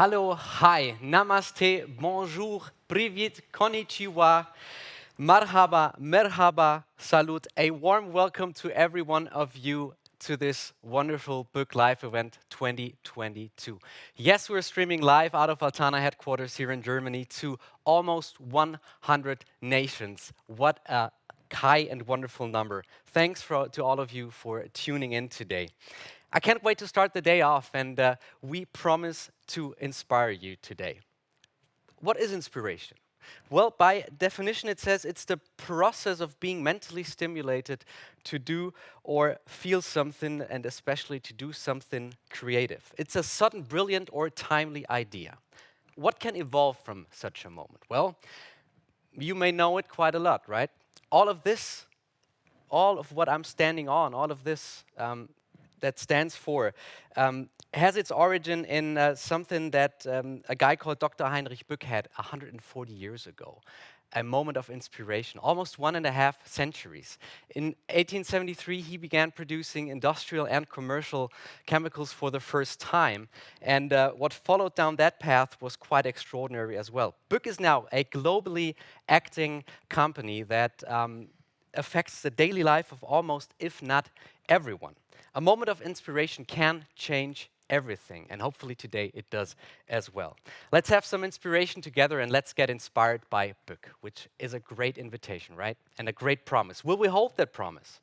Hello, hi, namaste, bonjour, привет, konnichiwa, marhaba, merhaba, salut. A warm welcome to every one of you to this wonderful Book Live event 2022. Yes, we're streaming live out of Altana headquarters here in Germany to almost 100 nations. What a high and wonderful number. Thanks to all of you for tuning in today. I can't wait to start the day off, and we promise to inspire you today. What is inspiration? Well, by definition, it says it's the process of being mentally stimulated to do or feel something, and especially to do something creative. It's a sudden, brilliant, or timely idea. What can evolve from such a moment? Well, you may know it quite a lot, right? All of this, all of what I'm standing on, all of this that stands for, has its origin in something that a guy called Dr. Heinrich Bück had 140 years ago. A moment of inspiration, almost 1.5 centuries. In 1873, he began producing industrial and commercial chemicals for the first time. And what followed down that path was quite extraordinary as well. Bück is now a globally acting company that affects the daily life of almost, if not everyone. A moment of inspiration can change everything, and hopefully today it does as well. Let's have some inspiration together and let's get inspired by Bück, which is a great invitation, right? And a great promise. Will we hold that promise?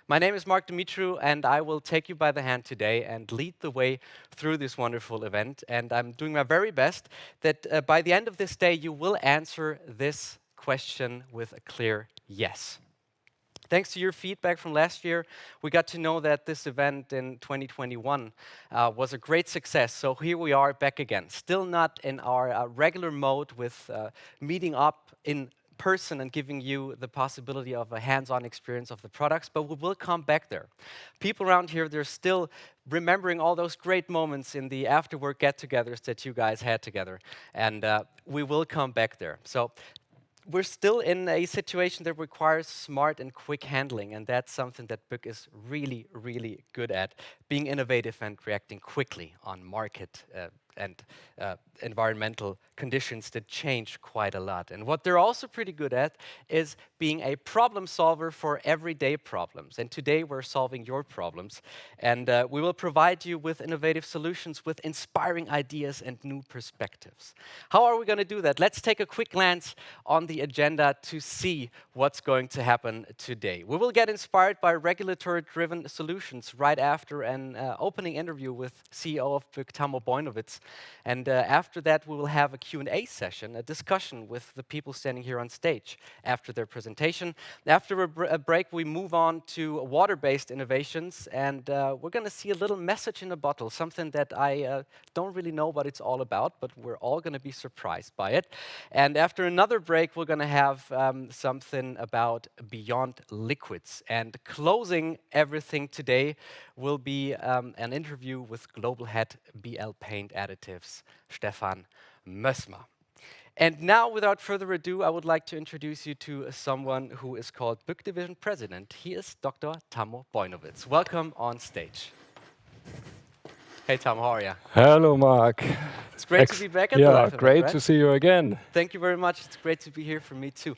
My name is Mark Dumitru, and I will take you by the hand today and lead the way through this wonderful event. And I'm doing my very best that by the end of this day, you will answer this question with a clear yes. Thanks to your feedback from last year, we got to know that this event in 2021 was a great success. So here we are back again, still not in our regular mode with meeting up in person and giving you the possibility of a hands-on experience of the products, but we will come back there. People around here, they're still remembering all those great moments in the after-work get-togethers that you guys had together, and we will come back there. So we're still in a situation that requires smart and quick handling, and that's something that Bück is really, really good at, being innovative and reacting quickly on market and environmental conditions that change quite a lot. And what they're also pretty good at is being a problem solver for everyday problems. And today we're solving your problems, and we will provide you with innovative solutions, with inspiring ideas and new perspectives. How are we going to do that? Let's take a quick glance on the agenda to see what's going to happen today. We will get inspired by regulatory-driven solutions right after an opening interview with CEO of Bück, Tammo Boinowitz. And after that, we will have a Q&A session, a discussion with the people standing here on stage after their presentation. After a break, we move on to water-based innovations, and we're going to see a little message in a bottle, something that I don't really know what it's all about, but we're all going to be surprised by it. And after another break, we're going to have something about beyond liquids. And closing everything today will be an interview with Global Head BL Paint Additives, Stefan Mössmer. And now, without further ado, I would like to introduce you to someone who is called Bück Division President. He is Dr. Tammo Boinowitz. Welcome on stage. Hey, Tom, how are you? Hello, Mark. It's great to be back at the live event, great right? to see you again. Thank you very much. It's great to be here for me, too.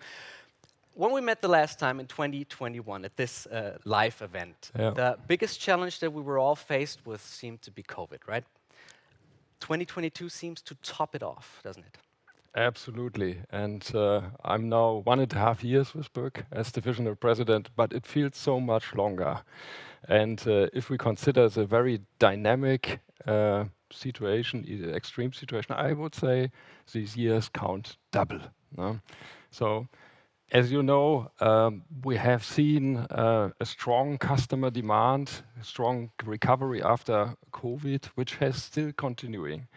When we met the last time in 2021 at this live event, the biggest challenge that we were all faced with seemed to be COVID, right? 2022 seems to top it off, doesn't it? Absolutely. And I'm now 1.5 years with Bück as divisional president, but it feels so much longer. And if we consider the very dynamic situation, extreme situation, I would say these years count double. No? So, as you know, we have seen a strong customer demand, a strong recovery after COVID, which has still continuing.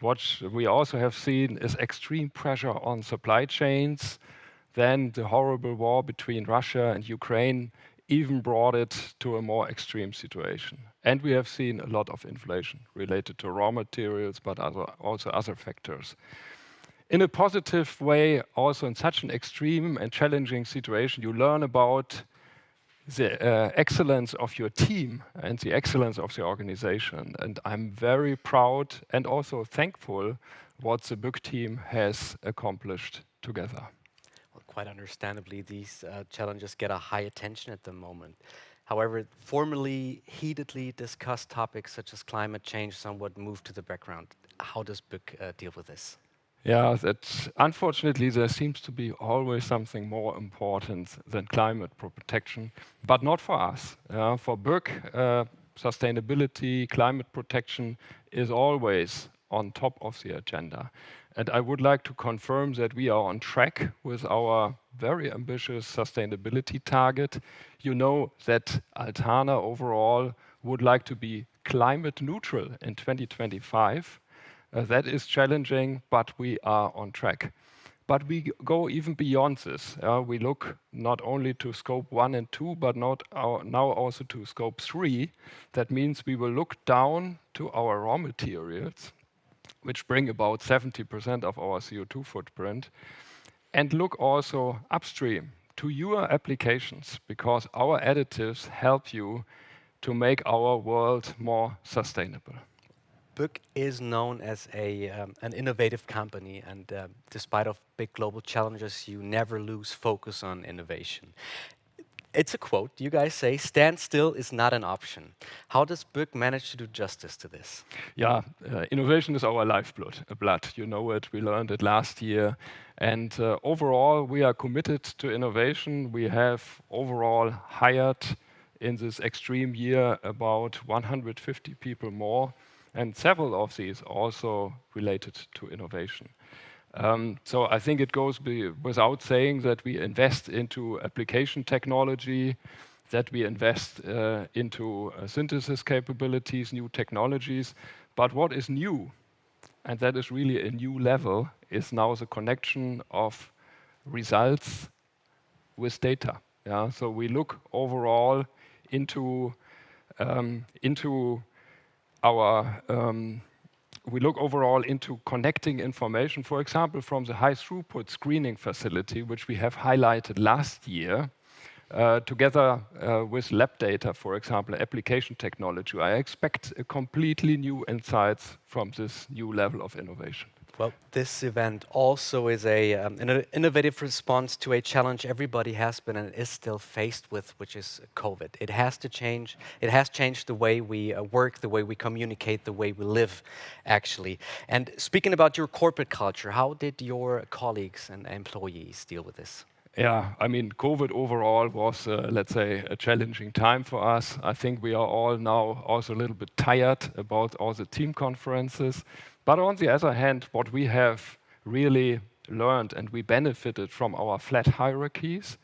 What we also have seen is extreme pressure on supply chains. Then the horrible war between Russia and Ukraine even brought it to a more extreme situation. And we have seen a lot of inflation related to raw materials, but also other factors. In a positive way, also in such an extreme and challenging situation, you learn about the excellence of your team and the excellence of the organization. And I'm very proud and also thankful what the book team has accomplished together. Well, quite understandably, these challenges get a high attention at the moment. However, formally, heatedly discussed topics such as climate change somewhat move to the background. How does book deal with this? Yeah, that unfortunately there seems to be always something more important than climate protection, but not for us. For Berg, sustainability, climate protection is always on top of the agenda. And I would like to confirm that we are on track with our very ambitious sustainability target. You know that Altana overall would like to be climate neutral in 2025. That is challenging, but we are on track. But we go even beyond this. We look not only to scope 1 and 2, but now also to scope 3. That means we will look down to our raw materials, which bring about 70% of our CO2 footprint, and look also upstream to your applications, because our additives help you to make our world more sustainable. Book is known as an innovative company, and despite of big global challenges, you never lose focus on innovation. It's a quote. You guys say, "Stand still is not an option." How does Book manage to do justice to this? Yeah, innovation is our lifeblood. Blood, you know it. We learned it last year, and overall, we are committed to innovation. We have overall hired in this extreme year about 150 people more, and several of these also related to innovation. So I think it goes without saying that we invest into application technology, that we invest into synthesis capabilities, new technologies. But what is new, and that is really a new level, is now the connection of results with data. Yeah? So we look overall into our we look overall into connecting information, for example, from the high throughput screening facility, which we have highlighted last year, together with lab data, for example, application technology. I expect a completely new insights from this new level of innovation. Well, this event also is an innovative response to a challenge everybody has been and is still faced with, which is COVID. It has to change. It has changed the way we work, the way we communicate, the way we live, actually. And speaking about your corporate culture, how did your colleagues and employees deal with this? Yeah, I mean, COVID overall was, let's say, a challenging time for us. I think we are all now also a little bit tired about all the team conferences. But on the other hand, what we have really learned, and we benefited from our flat hierarchies,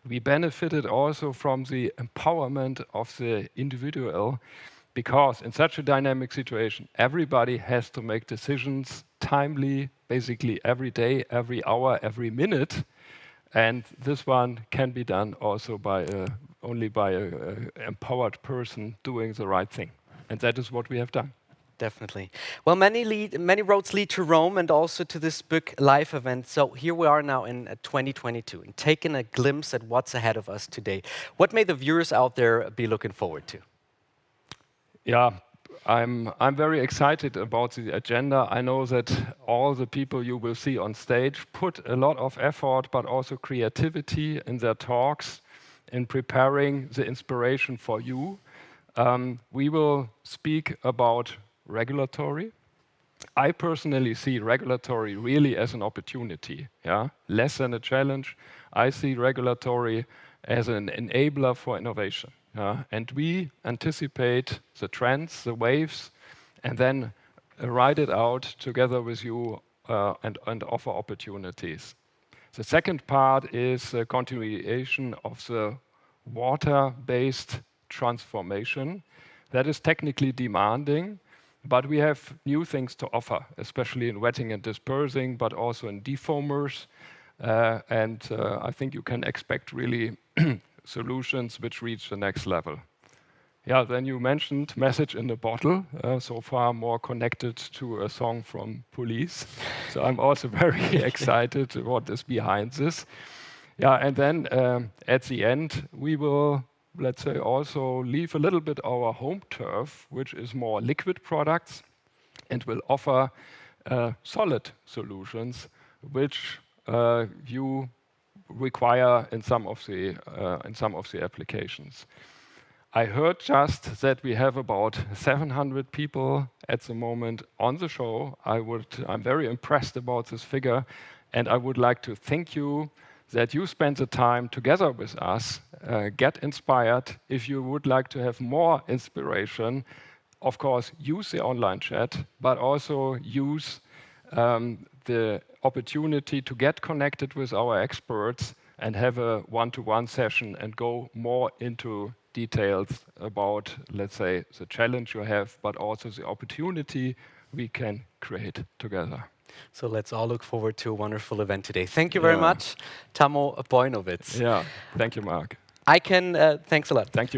we benefited also from the empowerment of the individual, because in such a dynamic situation, everybody has to make decisions timely, basically every day, every hour, every minute. And this one can be done also by only by an empowered person doing the right thing. And that is what we have done. Definitely. Well, many roads lead to Rome and also to this book live event. So here we are now in 2022 and taking a glimpse at what's ahead of us today. What may the viewers out there be looking forward to? Yeah, I'm very excited about the agenda. I know that all the people you will see on stage put a lot of effort, but also creativity in their talks, in preparing the inspiration for you. We will speak about regulatory. I personally see regulatory really as an opportunity, yeah? Less than a challenge. I see regulatory as an enabler for innovation. And we anticipate the trends, the waves, and then ride it out together with you and offer opportunities. The second part is a continuation of the water-based transformation. That is technically demanding, but we have new things to offer, especially in wetting and dispersing, but also in defoamers. I think you can expect really solutions which reach the next level. Yeah, then you mentioned message in the bottle, so far more connected to a song from Police. So I'm also very excited what is behind this. Yeah, and then at the end, we will let's say, also leave a little bit our home turf, which is more liquid products, and will offer solid solutions, which you require in some of the applications. I heard just that we have about 700 people at the moment on the show. I'm very impressed about this figure, and I would like to thank you that you spend the time together with us, get inspired. If you would like to have more inspiration, of course, use the online chat, but also use the opportunity to get connected with our experts and have a one-to-one session and go more into details about, let's say, the challenge you have, but also the opportunity we can create together. So let's all look forward to a wonderful event today. Thank you very much, Tammo Boinowitz. Yeah, thank you, Mark. Thanks a lot. Thank you.